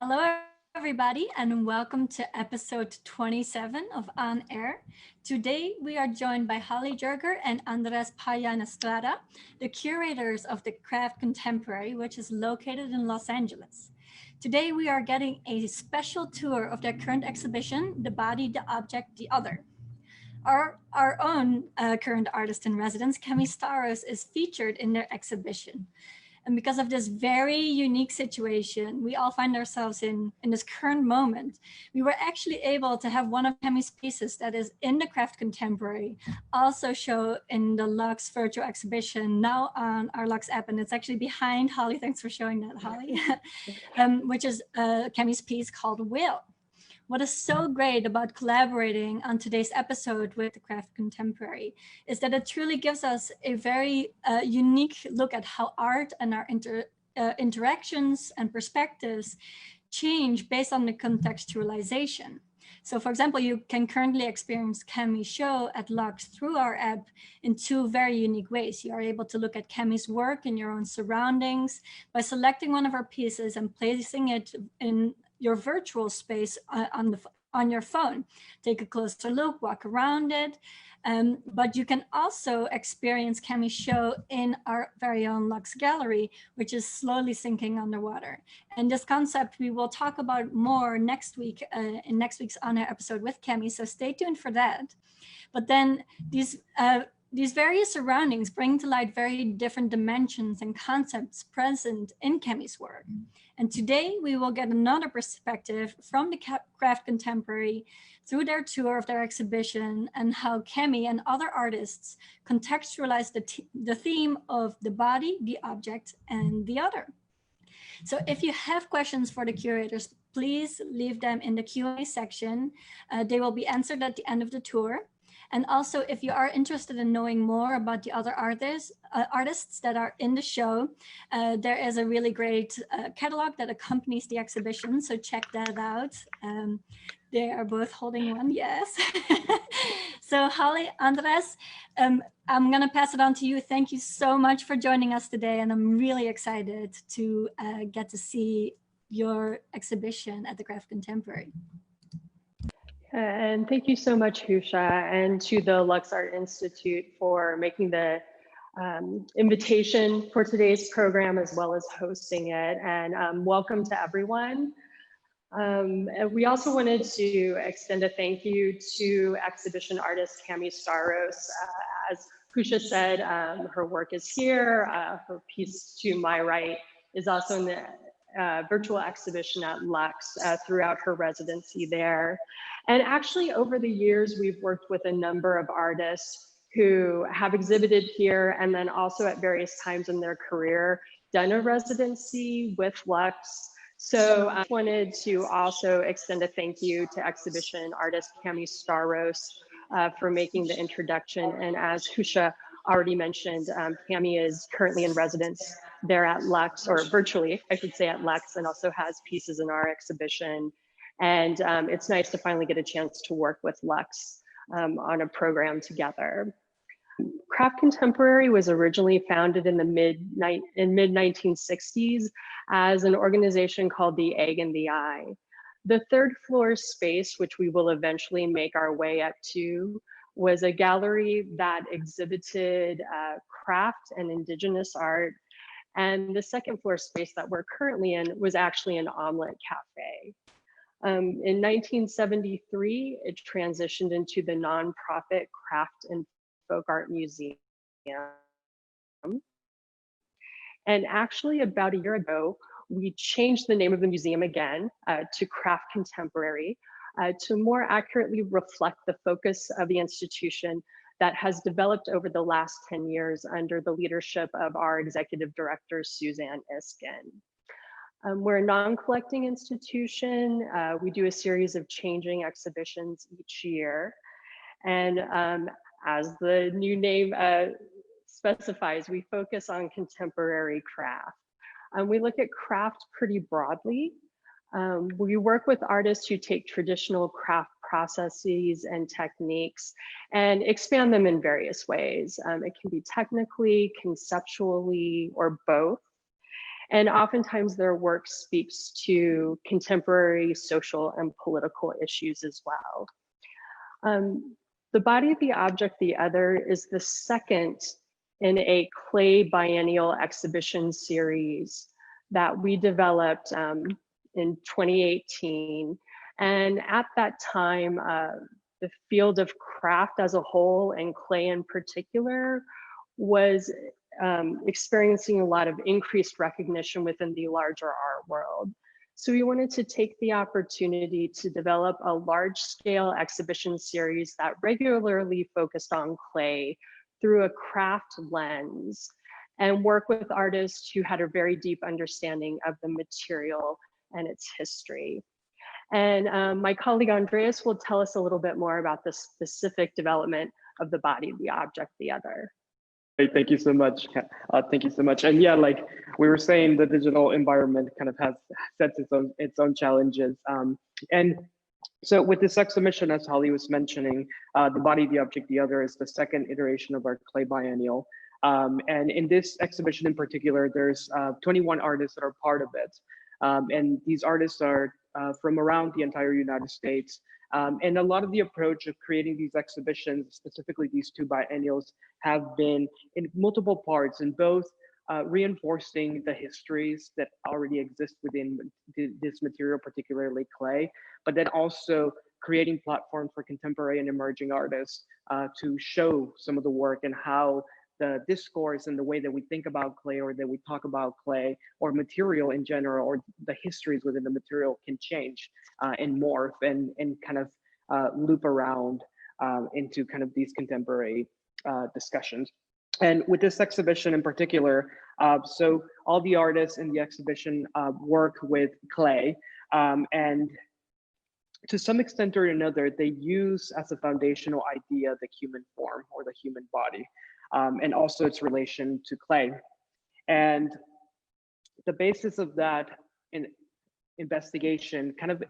Hello, everybody, and welcome to episode 27 of On Air. Today, we are joined by Holly Jerger and Andres Payan Estrada, the curators of the Craft Contemporary, which is located in Los Angeles. Today, we are getting a special tour of their current exhibition, The Body, the Object, the Other. Our own current artist in residence, Cammie Staros, is featured in their exhibition. And because of this very unique situation we all find ourselves in this current moment, we were actually able to have one of Cammie's pieces that is in the Craft Contemporary also show in the Lux virtual exhibition now on our Lux app. And it's actually behind Holly. Thanks for showing that, Holly. Which is Cammie's piece called Will. What is so great about collaborating on today's episode with the Craft Contemporary is that it truly gives us a very unique look at how art and our interactions and perspectives change based on the contextualization. So for example, you can currently experience Cammie's show at Lux through our app in two very unique ways. You are able to look at Cammie's work in your own surroundings by selecting one of her pieces and placing it in your virtual space on your phone. Take a closer look, walk around it. But you can also experience Cammie's show in our very own Lux Gallery, which is slowly sinking underwater. And this concept we will talk about more next week in next week's On Air episode with Cammie, so stay tuned for that. But then these various surroundings bring to light very different dimensions and concepts present in Cammie's work. And today we will get another perspective from the Craft Contemporary through their tour of their exhibition and how Cammie and other artists contextualize the theme of the body, the object, and the other. So if you have questions for the curators, please leave them in the Q&A section. They will be answered at the end of the tour. And also, if you are interested in knowing more about the other artists that are in the show, there is a really great catalog that accompanies the exhibition. So check that out. They are both holding one, yes. So Holly, Andres, I'm going to pass it on to you. Thank you so much for joining us today. And I'm really excited to get to see your exhibition at the Craft Contemporary. And thank you so much, Husha, and to the Lux Art Institute for making the invitation for today's program as well as hosting it. And welcome to everyone. And we also wanted to extend a thank you to exhibition artist Cammie Staros. As Husha said, her work is here. Her piece to my right is also in the virtual exhibition at Lux throughout her residency there. And actually over the years, we've worked with a number of artists who have exhibited here and then also at various times in their career done a residency with Lux. So I wanted to also extend a thank you to exhibition artist Cammie Staros for making the introduction. And as Husha already mentioned, Cammie is currently in residence there at Lux, or virtually, I should say, at Lux, and also has pieces in our exhibition. And it's nice to finally get a chance to work with Lux on a program together. Craft Contemporary was originally founded in the mid-1960s as an organization called the Egg and the Eye. The third floor space, which we will eventually make our way up to, was a gallery that exhibited craft and indigenous art. And the second floor space that we're currently in was actually an omelet cafe. In 1973, it transitioned into the nonprofit Craft and Folk Art Museum. And actually about a year ago, we changed the name of the museum again to Craft Contemporary to more accurately reflect the focus of the institution that has developed over the last 10 years under the leadership of our executive director, Suzanne Iskin. We're a non-collecting institution. We do a series of changing exhibitions each year. And as the new name specifies, we focus on contemporary craft. We look at craft pretty broadly. We work with artists who take traditional craft processes and techniques and expand them in various ways. It can be technically, conceptually, or both. And oftentimes their work speaks to contemporary social and political issues as well. The Body, the Object, the Other is the second in a clay biennial exhibition series that we developed in 2018. And at that time, the field of craft as a whole and clay in particular was experiencing a lot of increased recognition within the larger art world. So we wanted to take the opportunity to develop a large scale exhibition series that regularly focused on clay through a craft lens and work with artists who had a very deep understanding of the material and its history. And my colleague Andreas will tell us a little bit more about the specific development of The Body, the Object, the Other. Great, thank you so much. Thank you so much. And yeah, like we were saying, the digital environment kind of has sets its own challenges. And so with this exhibition, as Holly was mentioning, The Body, the Object, the Other is the second iteration of our clay biennial. And in this exhibition in particular, there's 21 artists that are part of it. And these artists are from around the entire United States. And a lot of the approach of creating these exhibitions, specifically these two biennials, have been in multiple parts, in both reinforcing the histories that already exist within this material, particularly clay, but then also creating platforms for contemporary and emerging artists to show some of the work and how the discourse and the way that we think about clay, or that we talk about clay or material in general, or the histories within the material can change and morph and kind of loop around into kind of these contemporary discussions. And with this exhibition in particular, so all the artists in the exhibition work with clay, and to some extent or another, they use as a foundational idea the human form or the human body. And also its relation to clay. And the basis of that investigation kind of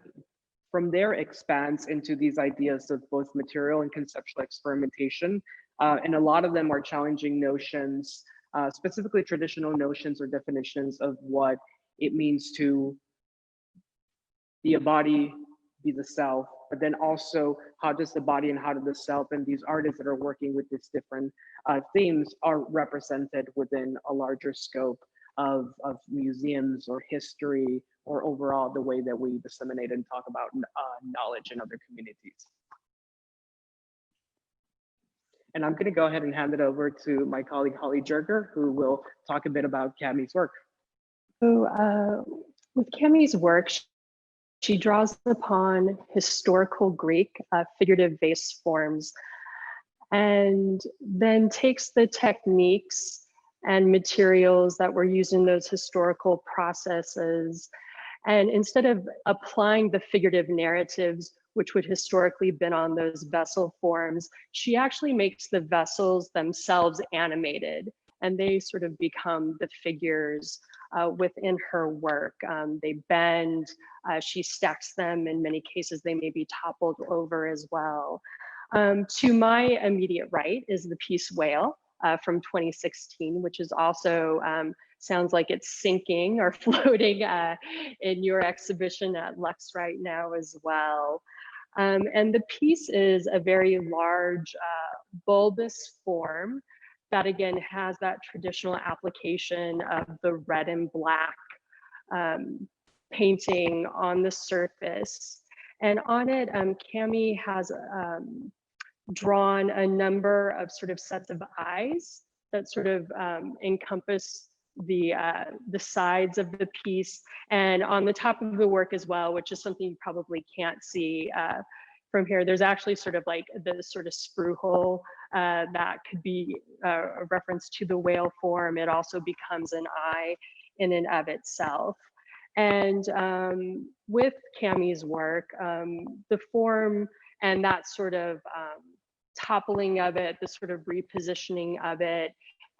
from there expands into these ideas of both material and conceptual experimentation. And a lot of them are challenging notions, specifically traditional notions or definitions of what it means to be a body, be the self, but then also how does the body and how does the self and these artists that are working with these different themes are represented within a larger scope of museums or history, or overall the way that we disseminate and talk about knowledge in other communities. And I'm going to go ahead and hand it over to my colleague Holly Jerger, who will talk a bit about Cammie's work. So with Cammie's work, she draws upon historical Greek figurative vase forms, and then takes the techniques and materials that were used in those historical processes, and instead of applying the figurative narratives which would historically been on those vessel forms, she actually makes the vessels themselves animated, and they sort of become the figures within her work. They bend, she stacks them. In many cases, they may be toppled over as well. To my immediate right is the piece Whale from 2016, which is also, sounds like it's sinking or floating in your exhibition at Lux right now as well. And the piece is a very large bulbous form that again has that traditional application of the red and black painting on the surface. And on it, Cammie has drawn a number of sort of sets of eyes that sort of encompass the sides of the piece, and on the top of the work as well, which is something you probably can't see from here. There's actually sort of like the sort of sprue hole that could be a reference to the whale form. It also becomes an eye in and of itself. And with Cammie's work, the form and that sort of toppling of it, the sort of repositioning of it,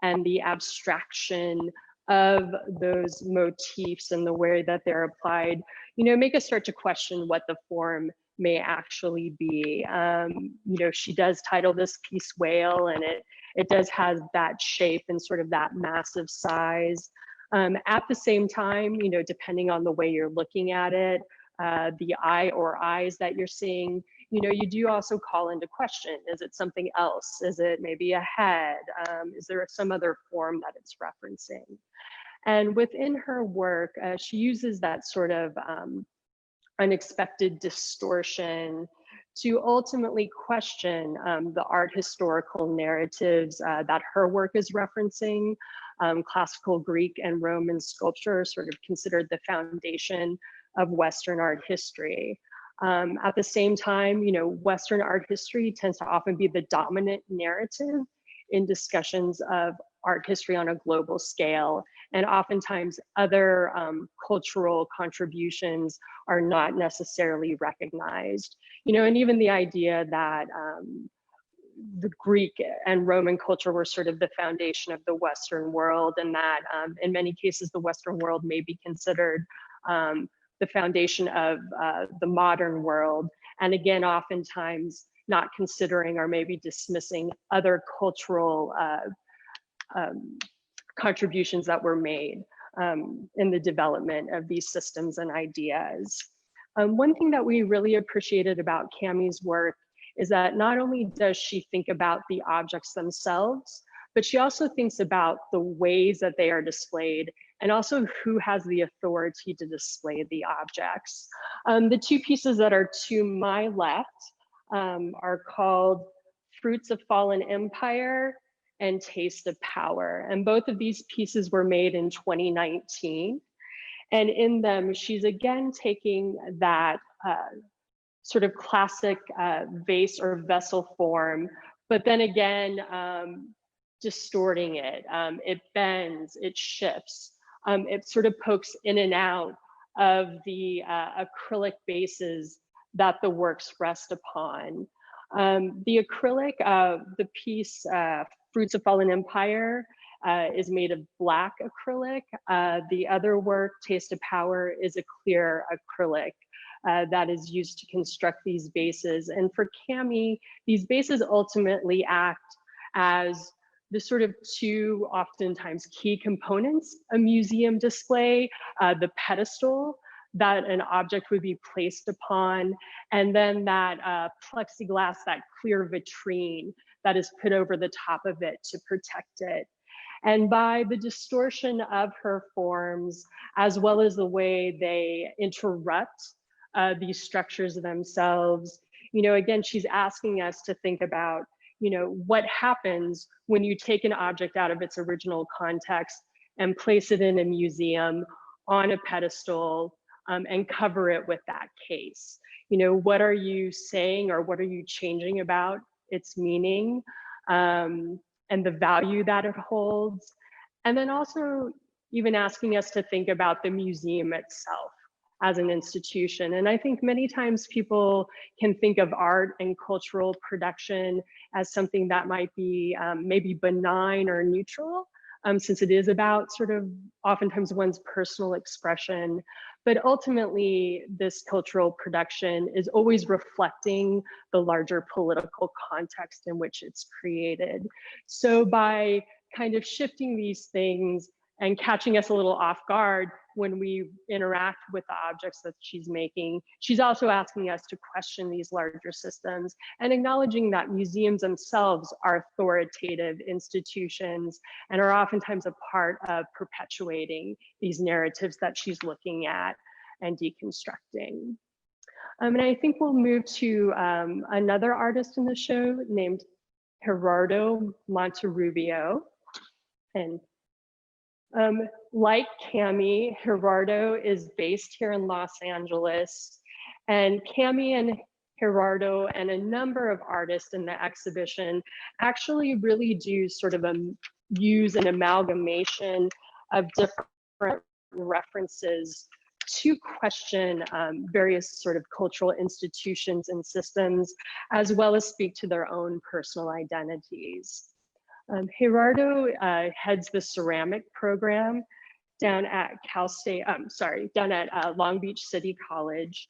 and the abstraction of those motifs and the way that they're applied, you know, make us start to question what the form may actually be. You know, she does title this piece Whale, and it does have that shape and sort of that massive size. At the same time, you know, depending on the way you're looking at it, the eye or eyes that you're seeing, you know, you do also call into question, is it something else? Is it maybe a head? Is there some other form that it's referencing? And within her work, she uses that sort of unexpected distortion to ultimately question the art historical narratives that her work is referencing. Classical Greek and Roman sculpture are sort of considered the foundation of Western art history. At the same time, you know, Western art history tends to often be the dominant narrative in discussions of art history on a global scale. And oftentimes other cultural contributions are not necessarily recognized. You know, and even the idea that the Greek and Roman culture were sort of the foundation of the Western world, and that in many cases, the Western world may be considered the foundation of the modern world. And again, oftentimes not considering or maybe dismissing other cultural contributions that were made in the development of these systems and ideas. One thing that we really appreciated about Cammie's work is that not only does she think about the objects themselves, but she also thinks about the ways that they are displayed and also who has the authority to display the objects. The two pieces that are to my left are called Fruits of Fallen Empire and Taste of Power. And both of these pieces were made in 2019. And in them, she's again taking that sort of classic vase or vessel form, but then again, distorting it. It bends, it shifts. It sort of pokes in and out of the acrylic bases that the works rest upon. The acrylic, the piece Fruits of Fallen Empire is made of black acrylic. The other work, Taste of Power, is a clear acrylic that is used to construct these bases. And for Cammie, these bases ultimately act as the sort of two oftentimes key components a museum display, the pedestal that an object would be placed upon, and then that plexiglass, that clear vitrine that is put over the top of it to protect it. And by the distortion of her forms, as well as the way they interrupt these structures themselves, you know, again, she's asking us to think about, you know, what happens when you take an object out of its original context and place it in a museum on a pedestal and cover it with that case. You know, what are you saying or what are you changing about its meaning and the value that it holds? And then also even asking us to think about the museum itself as an institution. And I think many times people can think of art and cultural production as something that might be maybe benign or neutral, since it is about sort of oftentimes one's personal expression. But ultimately, this cultural production is always reflecting the larger political context in which it's created. So by kind of shifting these things and catching us a little off guard when we interact with the objects that she's making, she's also asking us to question these larger systems and acknowledging that museums themselves are authoritative institutions and are oftentimes a part of perpetuating these narratives that she's looking at and deconstructing. And I think we'll move to another artist in the show named Gerardo Monte Rubio. And like Cammie, Gerardo is based here in Los Angeles, and Cammie and Gerardo and a number of artists in the exhibition actually really do sort of use an amalgamation of different references to question various sort of cultural institutions and systems, as well as speak to their own personal identities. Gerardo heads the ceramic program down at Long Beach City College.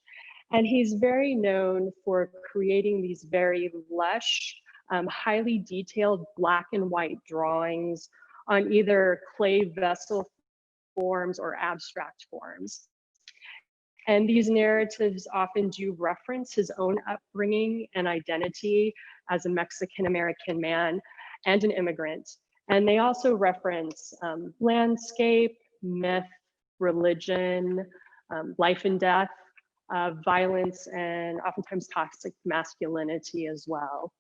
And he's very known for creating these very lush, highly detailed black and white drawings on either clay vessel forms or abstract forms. And these narratives often do reference his own upbringing and identity as a Mexican-American man and an immigrant. And they also reference landscape, myth, religion, life and death, violence, and oftentimes toxic masculinity as well.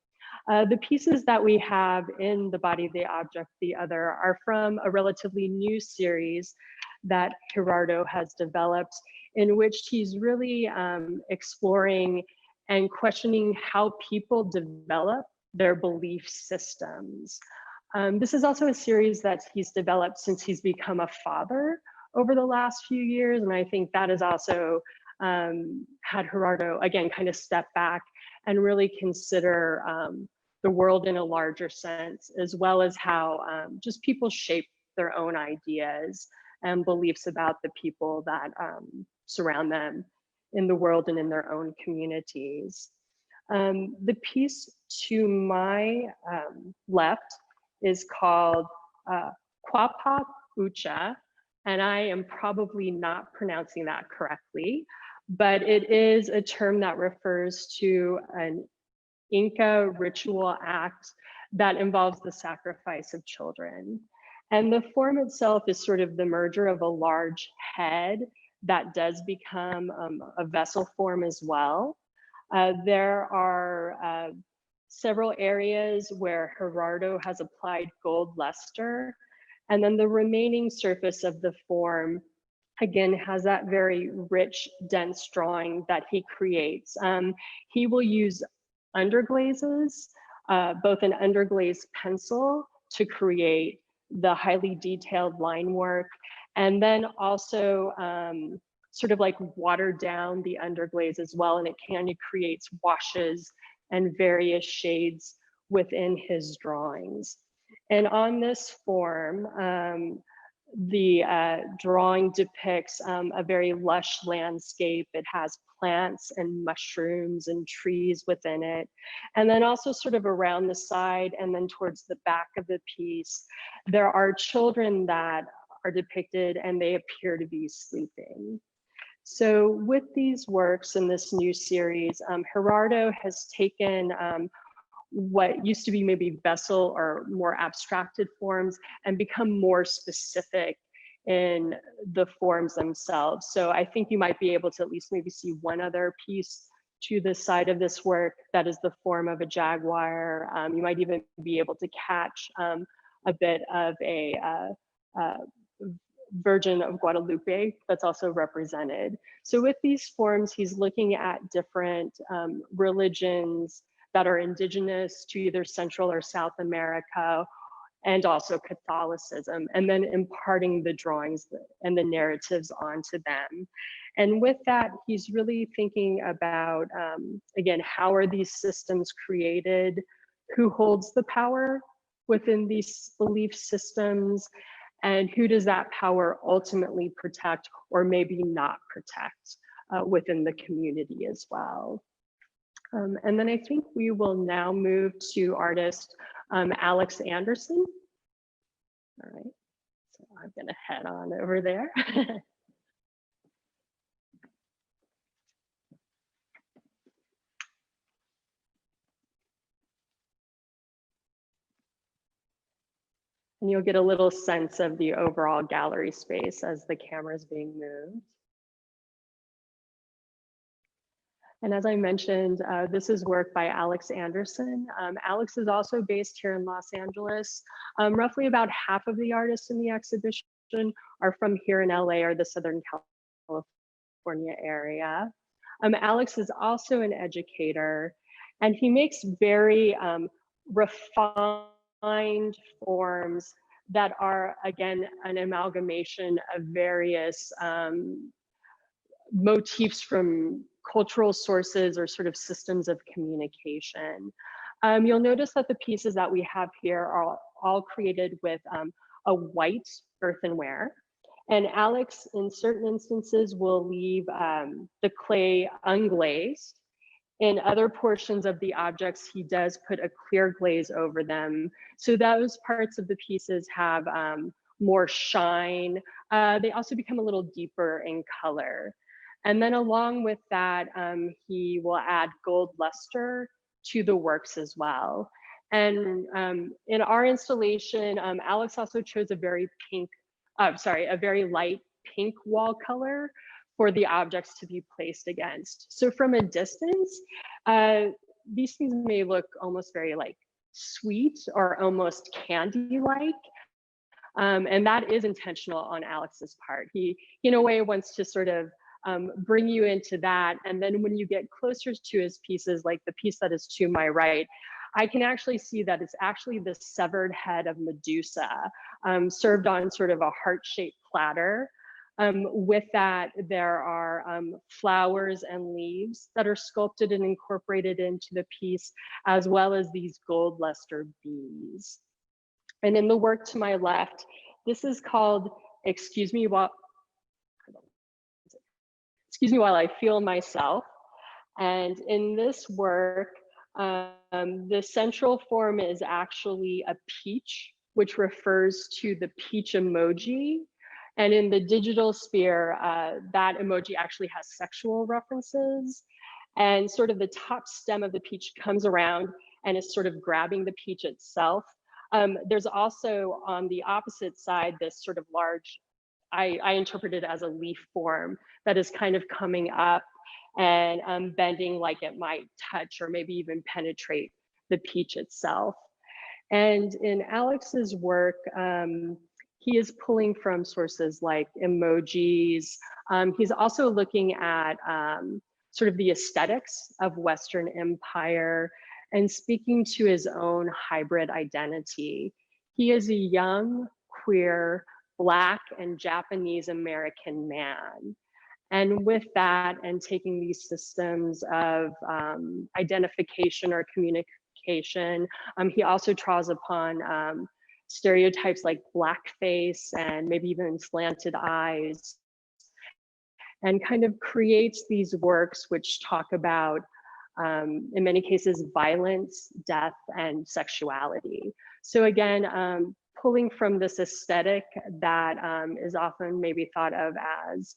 The pieces that we have in The Body, the Object, the Other are from a relatively new series that Gerardo has developed, in which he's really exploring and questioning how people develop their belief systems. This is also a series that he's developed since he's become a father over the last few years, and I think that has also had Gerardo, again, kind of step back and really consider the world in a larger sense, as well as how just people shape their own ideas and beliefs about the people that surround them in the world and in their own communities. The piece to my left is called Quapac Ucha, and I am probably not pronouncing that correctly, but it is a term that refers to an Inca ritual act that involves the sacrifice of children. And the form itself is sort of the merger of a large head that does become a vessel form as well. There are several areas where Gerardo has applied gold luster, and then the remaining surface of the form, again, has that very rich, dense drawing that he creates. He will use underglazes, both an underglaze pencil to create the highly detailed line work, and then also sort of like water down the underglaze as well, and it kind of creates washes and various shades within his drawings. And on this form, the drawing depicts a very lush landscape. It has plants and mushrooms and trees within it. And then also sort of around the side and then towards the back of the piece, there are children that are depicted and they appear to be sleeping. So with these works in this new series, Gerardo has taken what used to be maybe vessel or more abstracted forms and become more specific in the forms themselves. So I think you might be able to at least maybe see one other piece to the side of this work that is the form of a jaguar. You might even be able to catch a bit of a Virgin of Guadalupe that's also represented. So with these forms, he's looking at different religions that are indigenous to either Central or South America, and also Catholicism, and then imparting the drawings and the narratives onto them. And with that, he's really thinking about, again, how are these systems created? Who holds the power within these belief systems? And who does that power ultimately protect or maybe not protect within the community as well? And then I think we will now move to artist Alex Anderson. All right, so I'm gonna head on over there. And you'll get a little sense of the overall gallery space as the camera is being moved. And as I mentioned, this is work by Alex Anderson. Alex is also based here in Los Angeles. Roughly about half of the artists in the exhibition are from here in LA or the Southern California area. Alex is also an educator, and he makes very refined forms that are, again, an amalgamation of various motifs from cultural sources or sort of systems of communication. You'll notice that the pieces that we have here are all created with a white earthenware. And Alex, in certain instances, will leave the clay unglazed. In other portions of the objects, he does put a clear glaze over them. So those parts of the pieces have more shine, they also become a little deeper in color. And then along with that, he will add gold luster to the works as well. And in our installation, Alex also chose a very a very light pink wall color for the objects to be placed against. So from a distance, these things may look almost very like sweet or almost candy-like. And that is intentional on Alex's part. He, in a way, wants to sort of bring you into that. And then when you get closer to his pieces, like the piece that is to my right, I can actually see that it's actually the severed head of Medusa, served on sort of a heart-shaped platter. With that, there are flowers and leaves that are sculpted and incorporated into the piece, as well as these gold luster bees. And in the work to my left, this is called Excuse Me While I Feel Myself. And in this work, the central form is actually a peach, which refers to the peach emoji. And in the digital sphere, that emoji actually has sexual references. And sort of the top stem of the peach comes around and is sort of grabbing the peach itself. There's also on the opposite side, this sort of large, I interpret it as a leaf form that is kind of coming up and bending like it might touch or maybe even penetrate the peach itself. And in Alex's work, he is pulling from sources like emojis. He's also looking at sort of the aesthetics of Western Empire and speaking to his own hybrid identity. He is a young, queer, Black and Japanese American man. And with that, and taking these systems of identification or communication, he also draws upon stereotypes like blackface and maybe even slanted eyes, and kind of creates these works which talk about, in many cases, violence, death, and sexuality. So again, pulling from this aesthetic that is often maybe thought of as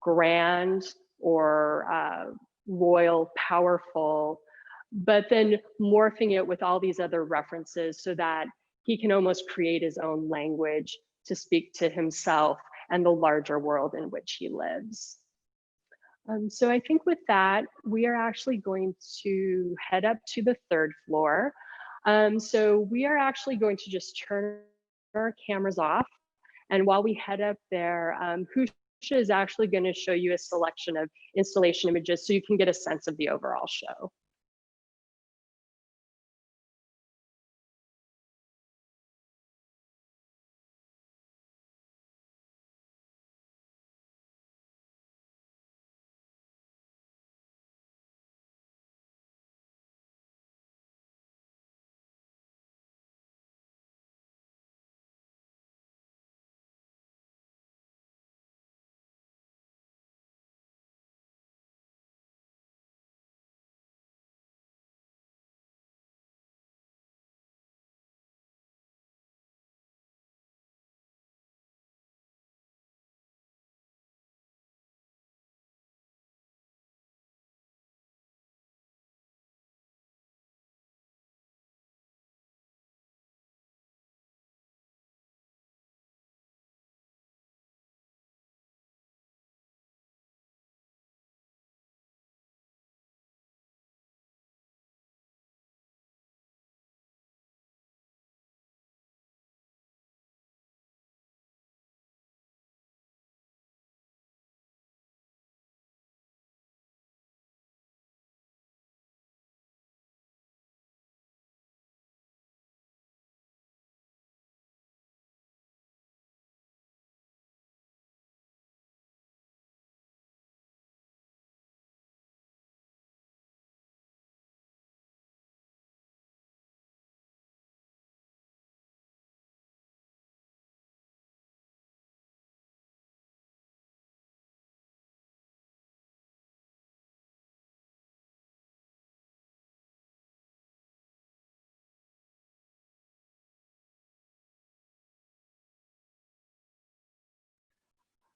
grand or royal, powerful, but then morphing it with all these other references so that he can almost create his own language to speak to himself and the larger world in which he lives. So I think with that, we are actually going to head up to the third floor. So we are actually going to just turn our cameras off. And while we head up there, Husha is actually going to show you a selection of installation images so you can get a sense of the overall show.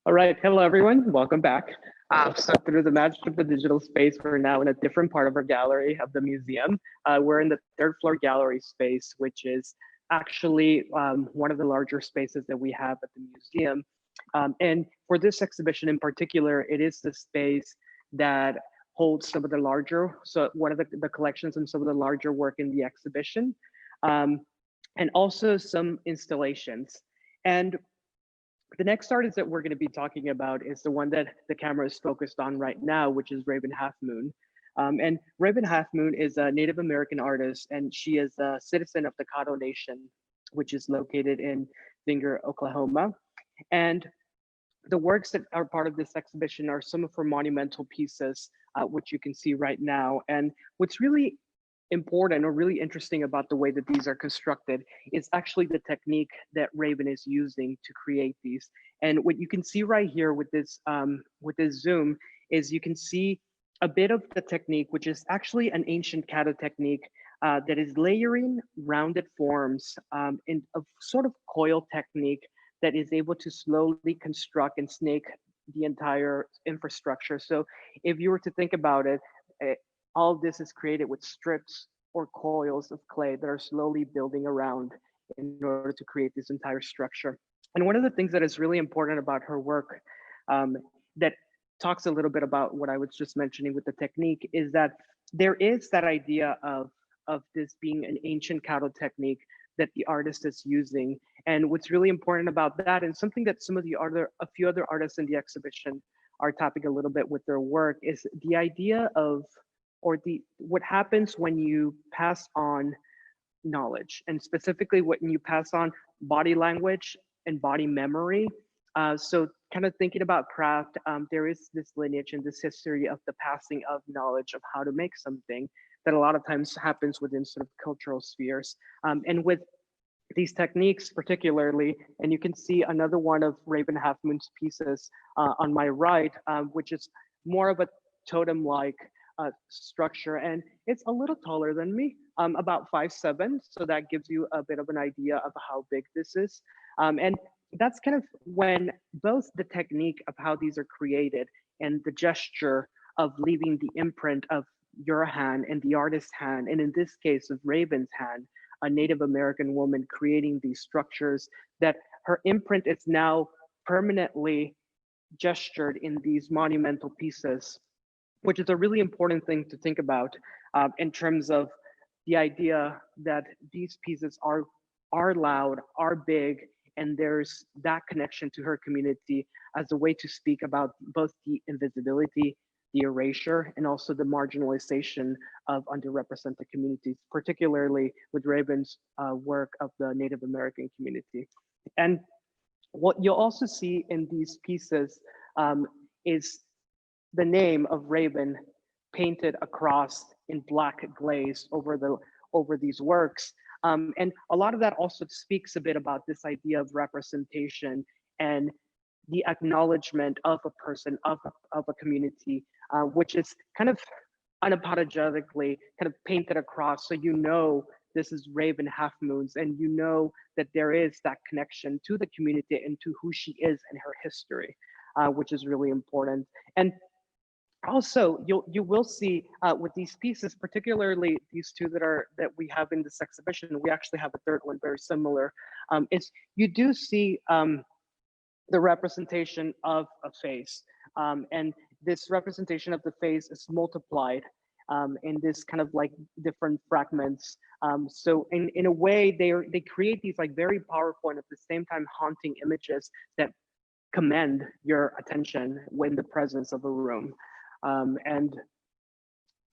All right, hello everyone, welcome back. So through the magic of the digital space, we're now in a different part of our gallery of the museum. We're in the third floor gallery space, which is actually one of the larger spaces that we have at the museum. And for this exhibition in particular, it is the space that holds some of the larger, so one of the collections and some of the larger work in the exhibition, and also some installations. And the next artist that we're going to be talking about is the one that the camera is focused on right now, which is Raven Half Moon. And Raven Half Moon is a Native American artist, and she is a citizen of the Caddo Nation, which is located in Finger, Oklahoma. And the works that are part of this exhibition are some of her monumental pieces, which you can see right now. And what's really important or really interesting about the way that these are constructed is actually the technique that Raven is using to create these. And what you can see right here with this zoom is you can see a bit of the technique, which is actually an ancient Caddo technique that is layering rounded forms in a sort of coil technique that is able to slowly construct and snake the entire infrastructure. So if you were to think about it, all of this is created with strips or coils of clay that are slowly building around in order to create this entire structure. And one of the things that is really important about her work that talks a little bit about what I was just mentioning with the technique is that there is that idea of this being an ancient Caddo technique that the artist is using. And what's really important about that, and something that a few other artists in the exhibition are tapping a little bit with their work, is the idea of, what happens when you pass on knowledge, and specifically when you pass on body language and body memory. So kind of thinking about craft, there is this lineage and this history of the passing of knowledge of how to make something that a lot of times happens within sort of cultural spheres. And with these techniques particularly, and you can see another one of Raven Half Moon's pieces on my right, which is more of a totem-like structure, and it's a little taller than me, about 5'7", so that gives you a bit of an idea of how big this is. And that's kind of when both the technique of how these are created and the gesture of leaving the imprint of your hand and the artist's hand, and in this case of Raven's hand, a Native American woman creating these structures, that her imprint is now permanently gestured in these monumental pieces, which is a really important thing to think about in terms of the idea that these pieces are loud, are big, and there's that connection to her community as a way to speak about both the invisibility, the erasure, and also the marginalization of underrepresented communities, particularly with Raven's work of the Native American community. And what you'll also see in these pieces is the name of Raven painted across in black glaze over these works. And a lot of that also speaks a bit about this idea of representation and the acknowledgement of a person, of a community, which is kind of unapologetically kind of painted across. So you know this is Raven Half Moons, and you know that there is that connection to the community and to who she is and her history, which is really important. And also, you will see with these pieces, particularly these two that we have in this exhibition, we actually have a third one very similar, is you do see the representation of a face. And this representation of the face is multiplied in this kind of like different fragments. So in a way, they create these like very powerful and at the same time haunting images that command your attention when the presence of a room.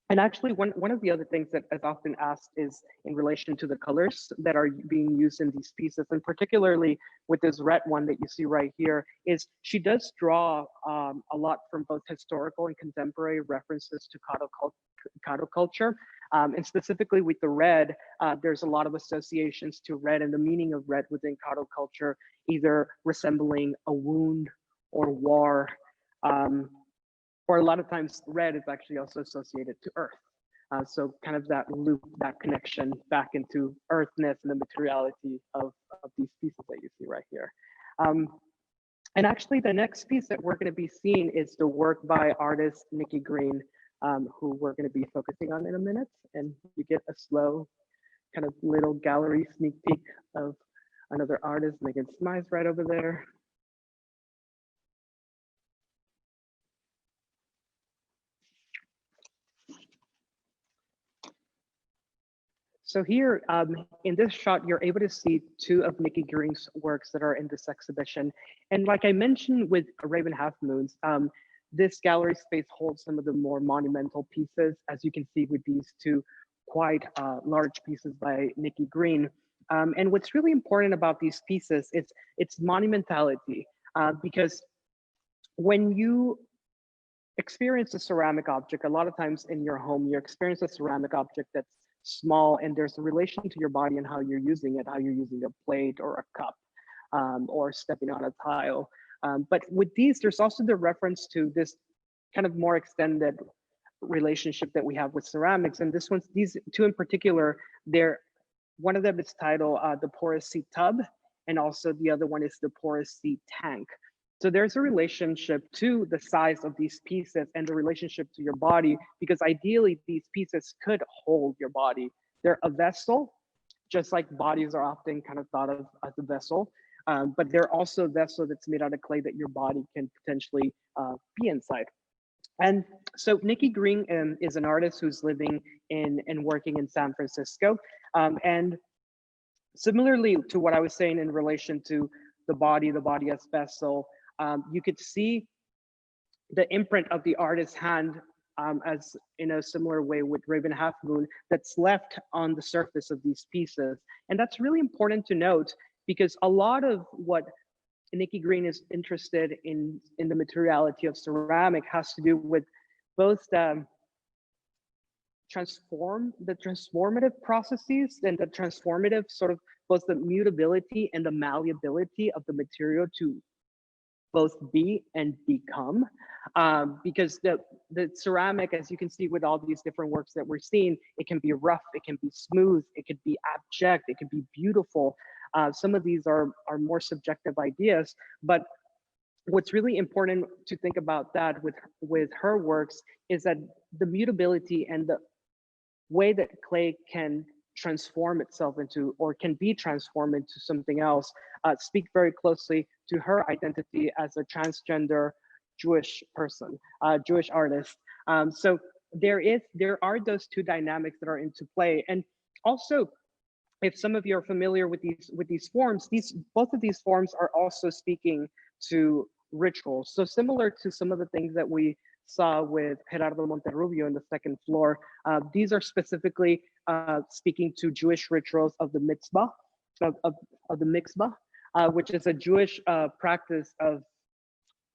And actually, one of the other things that is often asked is in relation to the colors that are being used in these pieces, and particularly with this red one that you see right here, is she does draw a lot from both historical and contemporary references to Caddo culture. And specifically with the red, there's a lot of associations to red and the meaning of red within Caddo culture, either resembling a wound or war, or a lot of times red is actually also associated to earth. So kind of that loop, that connection back into earthness and the materiality of these pieces that you see right here. And actually, the next piece that we're going to be seeing is the work by artist Nikki Green, who we're going to be focusing on in a minute. And you get a slow kind of little gallery sneak peek of another artist, Megan Smythe, right over there. So here in this shot, you're able to see two of Nikki Green's works that are in this exhibition. And like I mentioned with Raven Half Moons, this gallery space holds some of the more monumental pieces, as you can see with these two quite large pieces by Nikki Green. And what's really important about these pieces is its monumentality, because when you experience a ceramic object, a lot of times in your home, you experience a ceramic object that's small and there's a relation to your body and how you're using it, how you're using a plate or a cup, or stepping on a tile. But with these, there's also the reference to this kind of more extended relationship that we have with ceramics. And these two in particular, one of them is titled The Porous Sea Tub, and also the other one is The Porous Sea Tank. So there's a relationship to the size of these pieces and the relationship to your body, because ideally these pieces could hold your body. They're a vessel, just like bodies are often kind of thought of as a vessel, but they're also a vessel that's made out of clay that your body can potentially be inside. And so Nikki Green is an artist who's living in and working in San Francisco. And similarly to what I was saying in relation to the body as vessel, you could see the imprint of the artist's hand as in a similar way with Raven Half Moon that's left on the surface of these pieces. And that's really important to note, because a lot of what Nikki Green is interested in the materiality of ceramic has to do with both the transformative processes and the transformative sort of both the mutability and the malleability of the material to both be and become, because the ceramic, as you can see with all these different works that we're seeing, it can be rough, it can be smooth, it could be abject, it could be beautiful. Some of these are more subjective ideas, but what's really important to think about that with her works is that the mutability and the way that clay can transform itself into, or can be transformed into something else, speak very closely to her identity as a transgender Jewish person, Jewish artist. So there are those two dynamics that are into play. And also, if some of you are familiar with these forms, both of these forms are also speaking to rituals. So similar to some of the things that we saw with Gerardo Monte Rubio in the second floor, these are specifically speaking to Jewish rituals of the mitzvah, of the mikvah, which is a Jewish practice of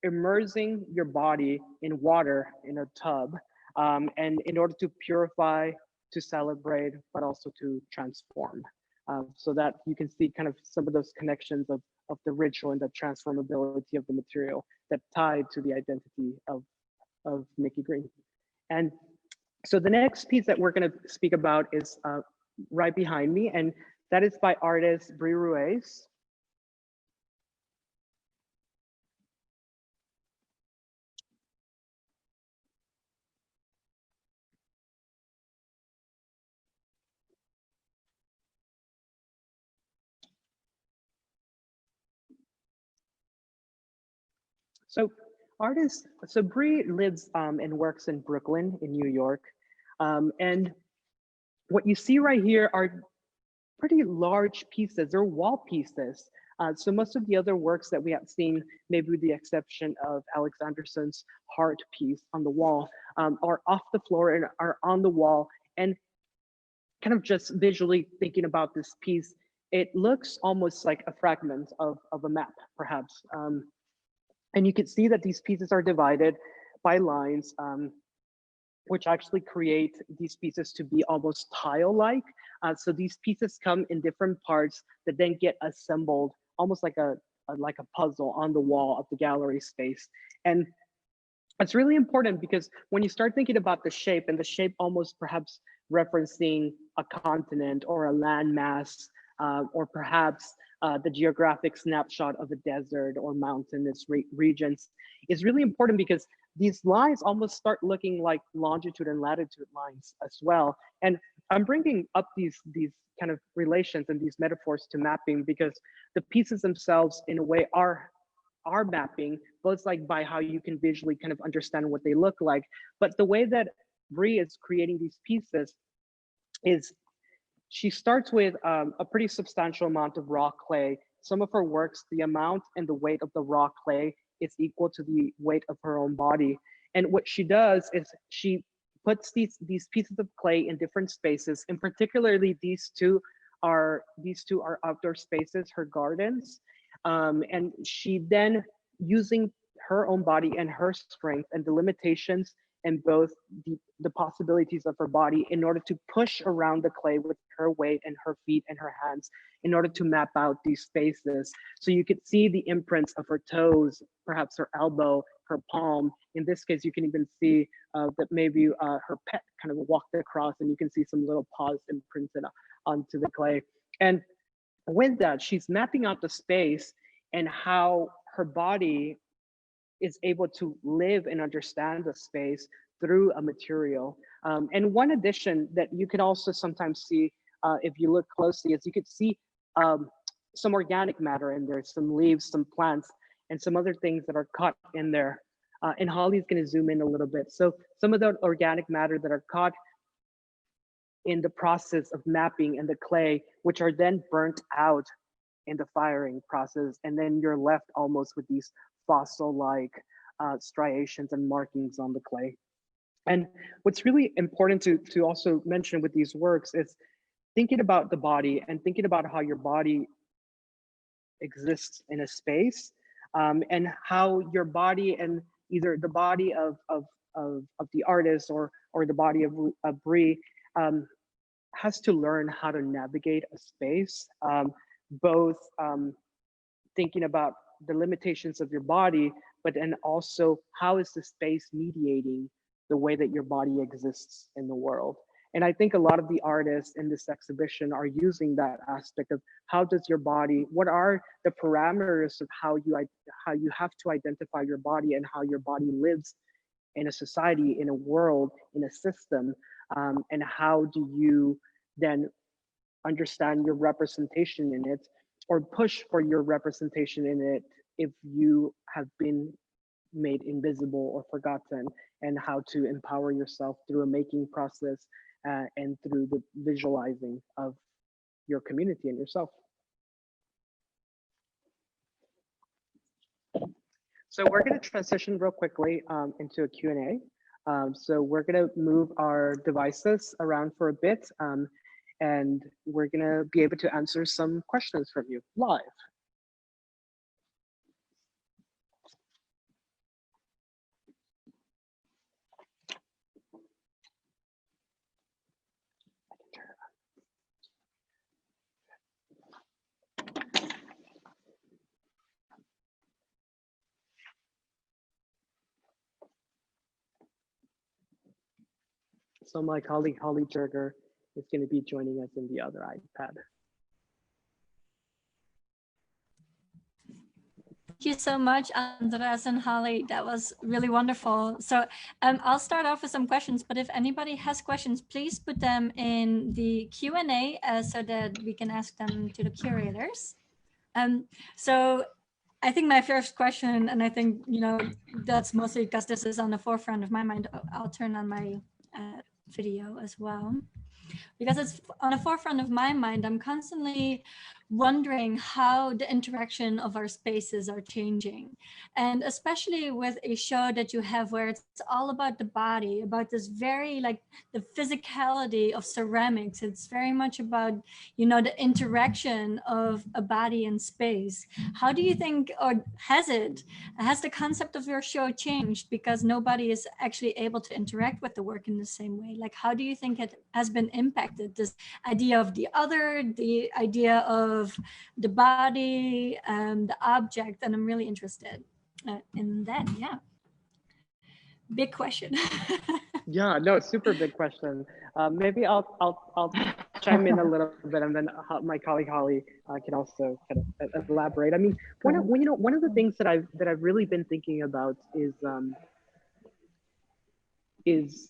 immersing your body in water in a tub, and in order to purify, to celebrate, but also to transform. So that you can see kind of some of those connections of the ritual and the transformability of the material that tied to the identity of Nikki Green. And so the next piece that we're going to speak about is right behind me, and that is by artist Brie Ruiz. So Brie lives and works in Brooklyn in New York. And what you see right here are pretty large pieces, they're wall pieces. So most of the other works that we have seen, maybe with the exception of Alex Anderson's heart piece on the wall, are off the floor and are on the wall. And kind of just visually thinking about this piece, it looks almost like a fragment of a map, perhaps. And you can see that these pieces are divided by lines, which actually create these pieces to be almost tile-like. So these pieces come in different parts that then get assembled almost like a puzzle on the wall of the gallery space. And it's really important because when you start thinking about the shape, and the shape almost perhaps referencing a continent or a landmass, or perhaps the geographic snapshot of a desert or mountainous regions is really important, because these lines almost start looking like longitude and latitude lines as well. And I'm bringing up these kind of relations and these metaphors to mapping, because the pieces themselves in a way are mapping, both like by how you can visually kind of understand what they look like, but the way that Bree is creating these pieces is she starts with a pretty substantial amount of raw clay. Some of her works, the amount and the weight of the raw clay is equal to the weight of her own body. And what she does is she puts these pieces of clay in different spaces, and particularly these two are outdoor spaces, her gardens. And she then, using her own body and her strength and the limitations and both the possibilities of her body, in order to push around the clay with her weight and her feet and her hands, in order to map out these spaces. So you could see the imprints of her toes, perhaps her elbow, her palm. In this case, you can even see that maybe her pet kind of walked across, and you can see some little paws imprinted onto the clay. And with that, she's mapping out the space and how her body is able to live and understand the space through a material. And one addition that you can also sometimes see if you look closely is you could see some organic matter in there, some leaves, some plants, and some other things that are caught in there. And Holly's gonna zoom in a little bit. So some of the organic matter that are caught in the process of mapping and the clay, which are then burnt out in the firing process, and then you're left almost with these fossil-like striations and markings on the clay. And what's really important to also mention with these works is thinking about the body and thinking about how your body exists in a space, and how your body, and either the body of the artist or the body of Bree has to learn how to navigate a space, both thinking about the limitations of your body, but then also how is the space mediating the way that your body exists in the world. And I think a lot of the artists in this exhibition are using that aspect of how does your body, what are the parameters of how you have to identify your body and how your body lives in a society, in a world, in a system, and how do you then understand your representation in it, or push for your representation in it if you have been made invisible or forgotten, and how to empower yourself through a making process and through the visualizing of your community and yourself. So we're going to transition real quickly into a Q&A. So we're going to move our devices around for a bit, and we're going to be able to answer some questions from you live. So my colleague Holly Jerger is going to be joining us in the other iPad. Thank you so much, Andres and Holly. That was really wonderful. So I'll start off with some questions, but if anybody has questions, please put them in the Q&A so that we can ask them to the curators. So I think my first question, and I think, you know, that's mostly because this is on the forefront of my mind. I'll turn on my video as well, because it's on the forefront of my mind. I'm constantly wondering how the interaction of our spaces are changing. And especially with a show that you have where it's all about the body, about this very, like, the physicality of ceramics. It's very much about, you know, the interaction of a body and space. How do you think, or has the concept of your show changed because nobody is actually able to interact with the work in the same way? Like, how do you think it has been impacted, this idea of the other, the idea of the body, the object? And I'm really interested in that. Yeah, big question. Yeah, no, super big question. Maybe I'll chime in a little bit, and then my colleague Holly can also kind of elaborate. I mean, one of the things that I've really been thinking about is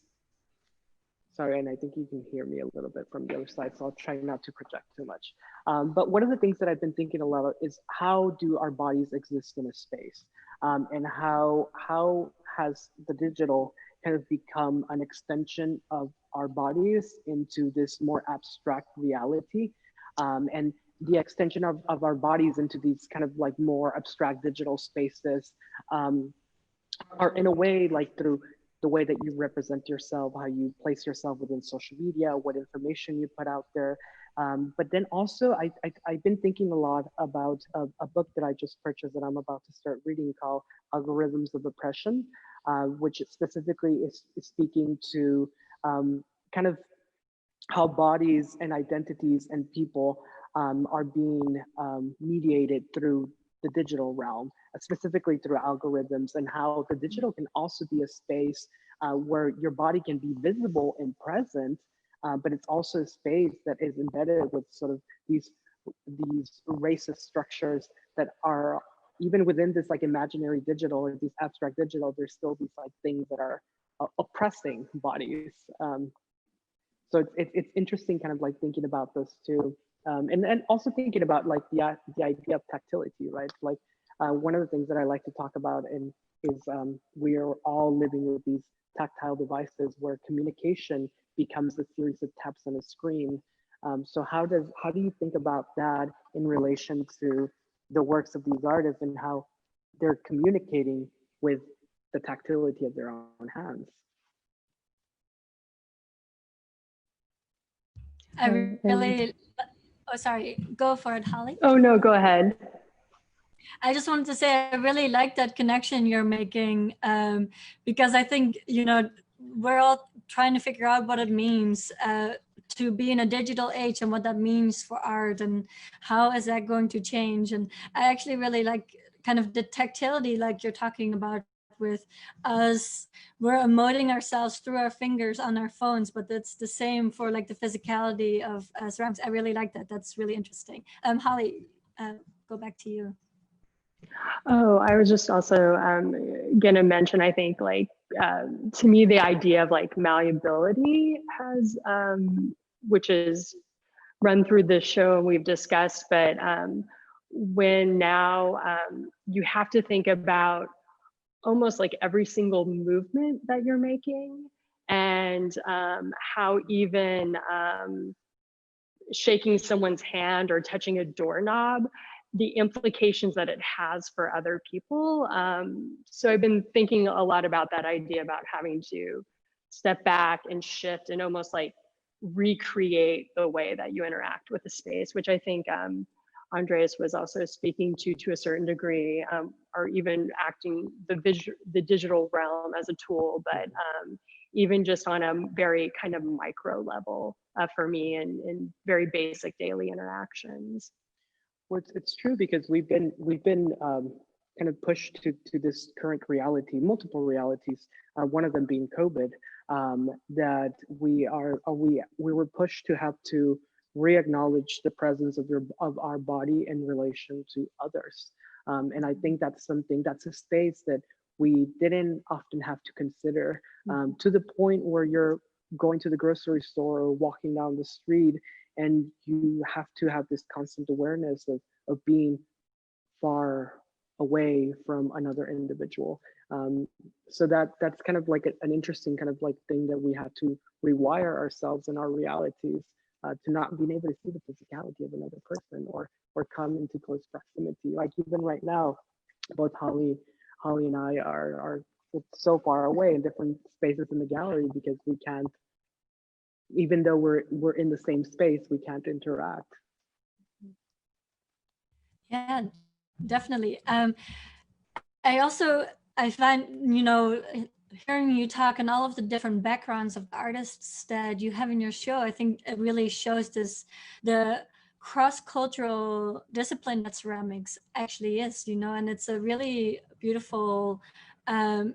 sorry, and I think you can hear me a little bit from the other side, so I'll try not to project too much. But one of the things that I've been thinking a lot of is how do our bodies exist in a space, and how has the digital kind of become an extension of our bodies into this more abstract reality, and the extension of our bodies into these kind of like more abstract digital spaces are in a way like through the way that you represent yourself, how you place yourself within social media, what information you put out there. But then also, I've been thinking a lot about a book that I just purchased that I'm about to start reading called Algorithms of Oppression, which specifically is speaking to kind of how bodies and identities and people are being mediated through the digital realm, specifically through algorithms, and how the digital can also be a space where your body can be visible and present, but it's also a space that is embedded with sort of these racist structures that are even within this like imaginary digital or these abstract digital. There's still these like things that are oppressing bodies. So it's interesting, kind of like thinking about this too. And also thinking about like the idea of tactility, right? Like one of the things that I like to talk about is we are all living with these tactile devices where communication becomes a series of taps on a screen. So how do you think about that in relation to the works of these artists and how they're communicating with the tactility of their own hands? I really, oh, sorry, go for it, Holly. Oh, no, go ahead. I just wanted to say I really like that connection you're making, because I think, you know, we're all trying to figure out what it means to be in a digital age and what that means for art and how is that going to change. And I actually really like kind of the tactility like you're talking about with us. We're emoting ourselves through our fingers on our phones, but that's the same for like the physicality of ceramics. I really like that. That's really interesting. Holly, go back to you. Oh, I was just also gonna mention, I think like to me, the idea of like malleability has, which is run through this show and we've discussed, but when now you have to think about almost like every single movement that you're making and how even shaking someone's hand or touching a doorknob, the implications that it has for other people. So I've been thinking a lot about that idea about having to step back and shift and almost like recreate the way that you interact with the space, which I think Andres was also speaking to a certain degree, or even acting the digital realm as a tool, but even just on a very kind of micro level for me in very basic daily interactions. Well, it's true because we've been kind of pushed to this current reality, multiple realities. One of them being COVID, that we were pushed to have to re-acknowledge the presence of our body in relation to others, and I think that's a space that we didn't often have to consider, to the point where you're going to the grocery store or walking down the street and you have to have this constant awareness of being far away from another individual. So that's kind of like an interesting kind of like thing that we have to rewire ourselves in our realities, to not being able to see the physicality of another person or come into close proximity. Like even right now, both Holly and I are so far away in different spaces in the gallery because we can't, even though we're in the same space, we can't interact. Yeah, definitely. I find, you know, hearing you talk and all of the different backgrounds of the artists that you have in your show, I think it really shows the cross-cultural discipline that ceramics actually is, you know, and it's a really beautiful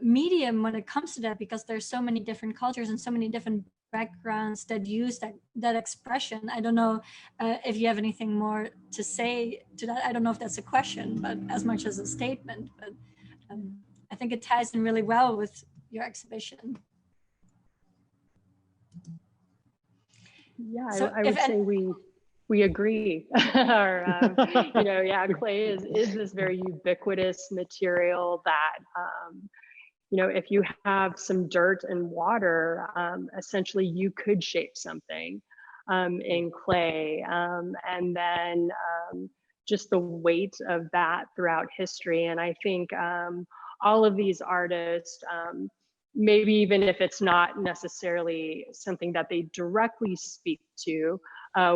medium when it comes to that, because there's so many different cultures and so many different backgrounds that use that expression. I don't know if you have anything more to say to that. I don't know if that's a question, but as much as a statement. But I think it ties in really well with your exhibition. Yeah, So I would say we agree. Or, you know, yeah, clay is this very ubiquitous material that, you know, if you have some dirt and water, essentially you could shape something in clay. And then just the weight of that throughout history. And I think all of these artists, maybe even if it's not necessarily something that they directly speak to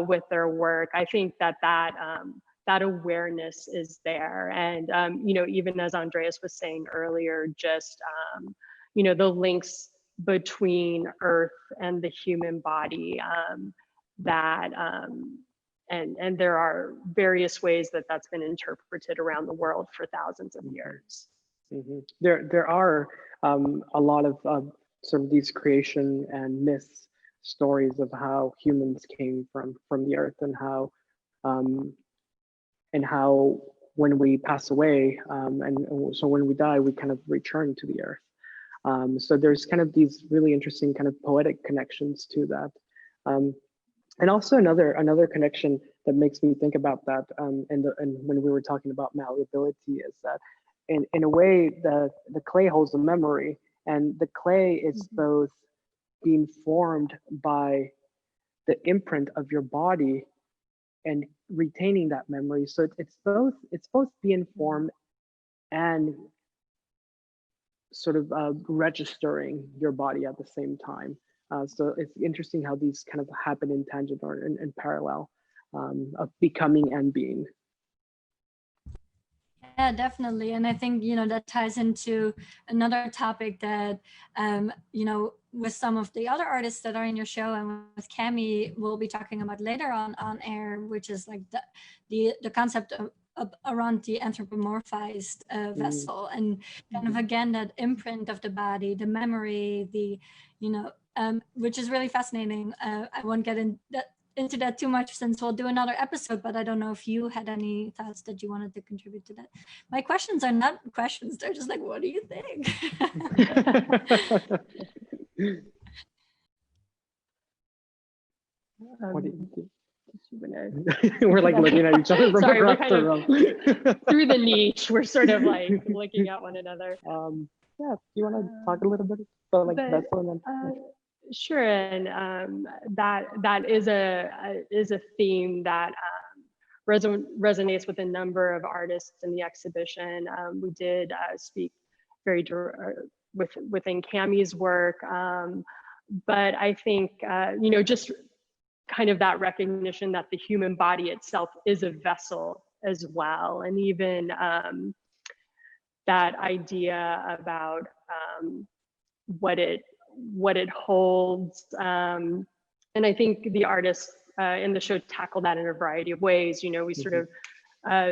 with their work, I think that that awareness is there. And, you know, even as Andreas was saying earlier, just, you know, the links between Earth and the human body that, and there are various ways that that's been interpreted around the world for thousands of years. Mm-hmm. There are a lot of sort of these creation and myths stories of how humans came from the earth, and how when we pass away, and so when we die, we kind of return to the earth. So there's kind of these really interesting kind of poetic connections to that. And also another connection that makes me think about that, and when we were talking about malleability, is that in a way the clay holds a memory, and the clay is both being formed by the imprint of your body and retaining that memory. So it's both being formed and sort of registering your body at the same time. So it's interesting how these kind of happen in tangent or in parallel, of becoming and being. Yeah, definitely. And I think, you know, that ties into another topic that, you know, with some of the other artists that are in your show and with Cammie, we'll be talking about later on AiR, which is like the concept of around the anthropomorphized vessel, and kind of, again, that imprint of the body, the memory, the, you know, which is really fascinating. I won't get into that too much since we'll do another episode, but I don't know if you had any thoughts that you wanted to contribute to that. My questions are not questions, they're just like, what do you think? What do you think? We're like looking at each other from Sorry, we're across kind the of room. through the niche. We're sort of like looking at one another. Yeah, do you want to talk a little bit about like vessel? Sure, and that is a theme that resonates with a number of artists in the exhibition. We did speak very within Cammie's work, but I think you know, just kind of that recognition that the human body itself is a vessel as well, and even that idea about what it holds. And I think the artists in the show tackle that in a variety of ways. You know, we sort of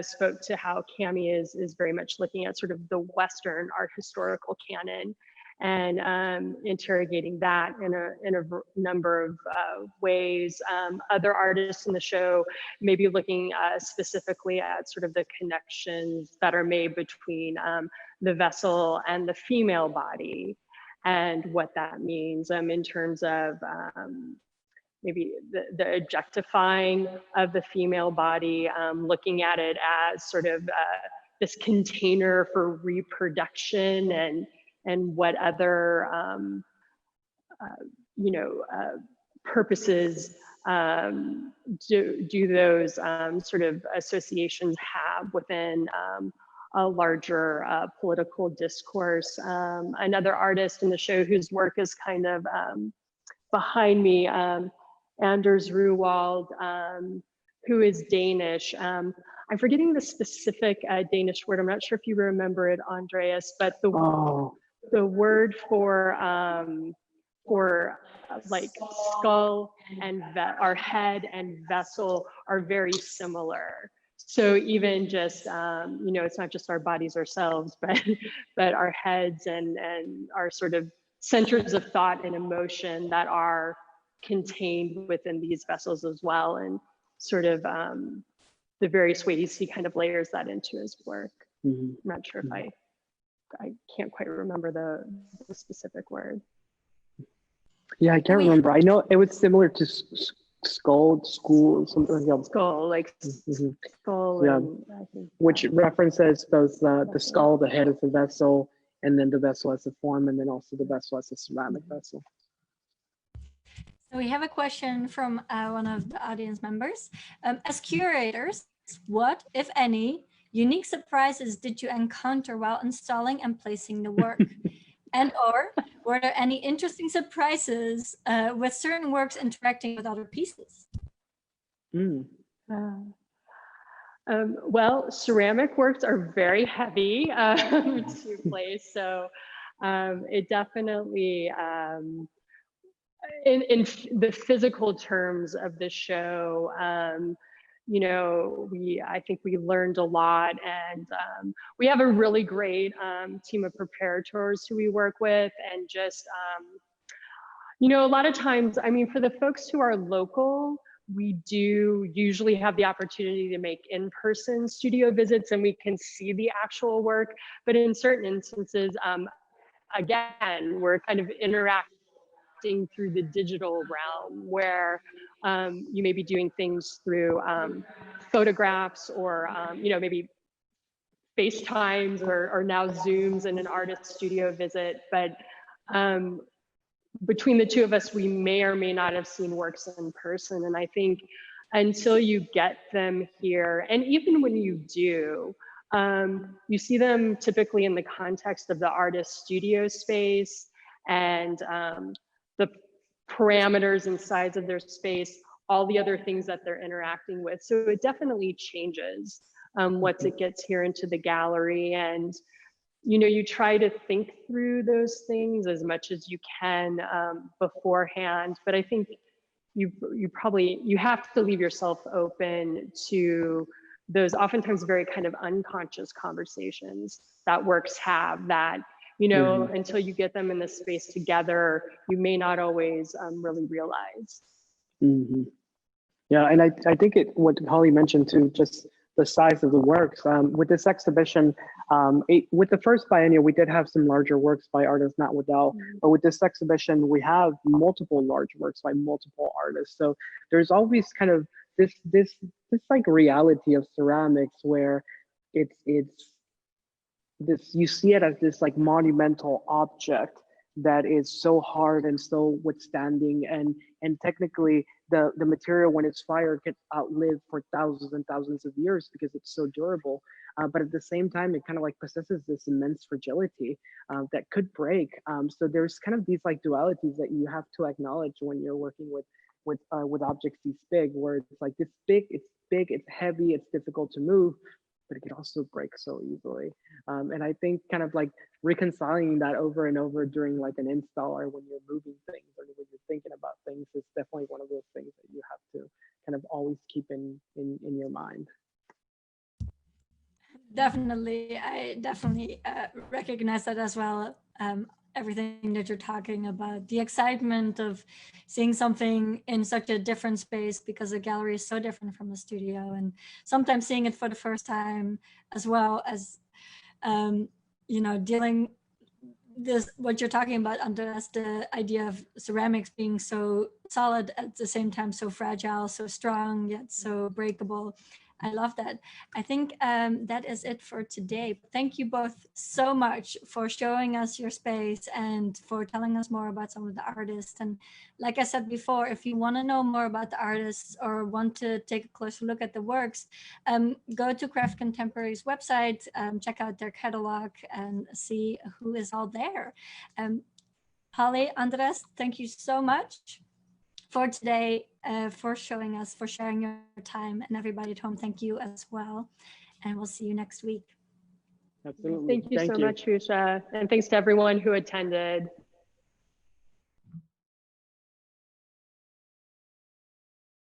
spoke to how Cammie is very much looking at sort of the Western art historical canon and interrogating that in a number of ways. Other artists in the show may be looking specifically at sort of the connections that are made between the vessel and the female body, and what that means in terms of maybe the objectifying of the female body, looking at it as sort of this container for reproduction, and what other you know, purposes do those sort of associations have within a larger political discourse. Another artist in the show whose work is kind of behind me, Anders Ruwald, who is Danish. I'm forgetting the specific Danish word. I'm not sure if you remember it, Andreas, but the word for like skull and our head and vessel are very similar. So even just, you know, it's not just our bodies ourselves, but our heads and our sort of centers of thought and emotion that are contained within these vessels as well, and sort of the various ways he kind of layers that into his work. I'm not sure if I can't quite remember the specific word. Yeah, I can't remember. I know it was similar to school, something like that. Skull, like skull, Yeah. and I think Which references both the skull, the head of the vessel, and then the vessel as a form, and then also the vessel as a ceramic vessel. So we have a question from one of the audience members. As curators, what, if any, unique surprises did you encounter while installing and placing the work? And or were there any interesting surprises with certain works interacting with other pieces? Well, ceramic works are very heavy to place, so it definitely, in the physical terms of the show, you know, I think we learned a lot, and we have a really great team of preparators who we work with, and just, you know, a lot of times, I mean, for the folks who are local, we do usually have the opportunity to make in-person studio visits and we can see the actual work, but in certain instances, again, we're kind of interacting through the digital realm where you may be doing things through photographs or, you know, maybe FaceTimes or now Zooms in an artist studio visit. But between the two of us, we may or may not have seen works in person. And I think until you get them here, and even when you do, you see them typically in the context of the artist studio space and the parameters and size of their space, all the other things that they're interacting with. So it definitely changes once it gets here into the gallery. And you know, you try to think through those things as much as you can beforehand, but I think you have to leave yourself open to those oftentimes very kind of unconscious conversations that works have that, you know, until you get them in the space together, you may not always really realize. Yeah, and I think what Holly mentioned too, just the size of the works. With this exhibition, with the first biennial, we did have some larger works by artists, not without, but with this exhibition, we have multiple large works by multiple artists. So there's always kind of this like reality of ceramics where it's this, you see it as this like monumental object that is so hard and so withstanding, and technically the material when it's fired can outlive for thousands and thousands of years because it's so durable, but at the same time it kind of like possesses this immense fragility that could break. So there's kind of these like dualities that you have to acknowledge when you're working with objects this big, where it's like this big, it's heavy, it's difficult to move, but it can also break so easily. And I think kind of like reconciling that over and over during like an install or when you're moving things or when you're thinking about things is definitely one of those things that you have to kind of always keep in your mind. Definitely, I definitely recognize that as well. Everything that you're talking about, the excitement of seeing something in such a different space because the gallery is so different from the studio, and sometimes seeing it for the first time, as well as you know, dealing this, what you're talking about, Andres, the idea of ceramics being so solid at the same time, so fragile, so strong yet so breakable. I love that. I think that is it for today. Thank you both so much for showing us your space and for telling us more about some of the artists. And like I said before, if you want to know more about the artists or want to take a closer look at the works, go to Craft Contemporary's website, check out their catalog and see who is all there. Holly, Andres, thank you so much for today, for showing us, for sharing your time, and everybody at home, thank you as well. And we'll see you next week. Absolutely. Thank you so much, Rusha. And thanks to everyone who attended.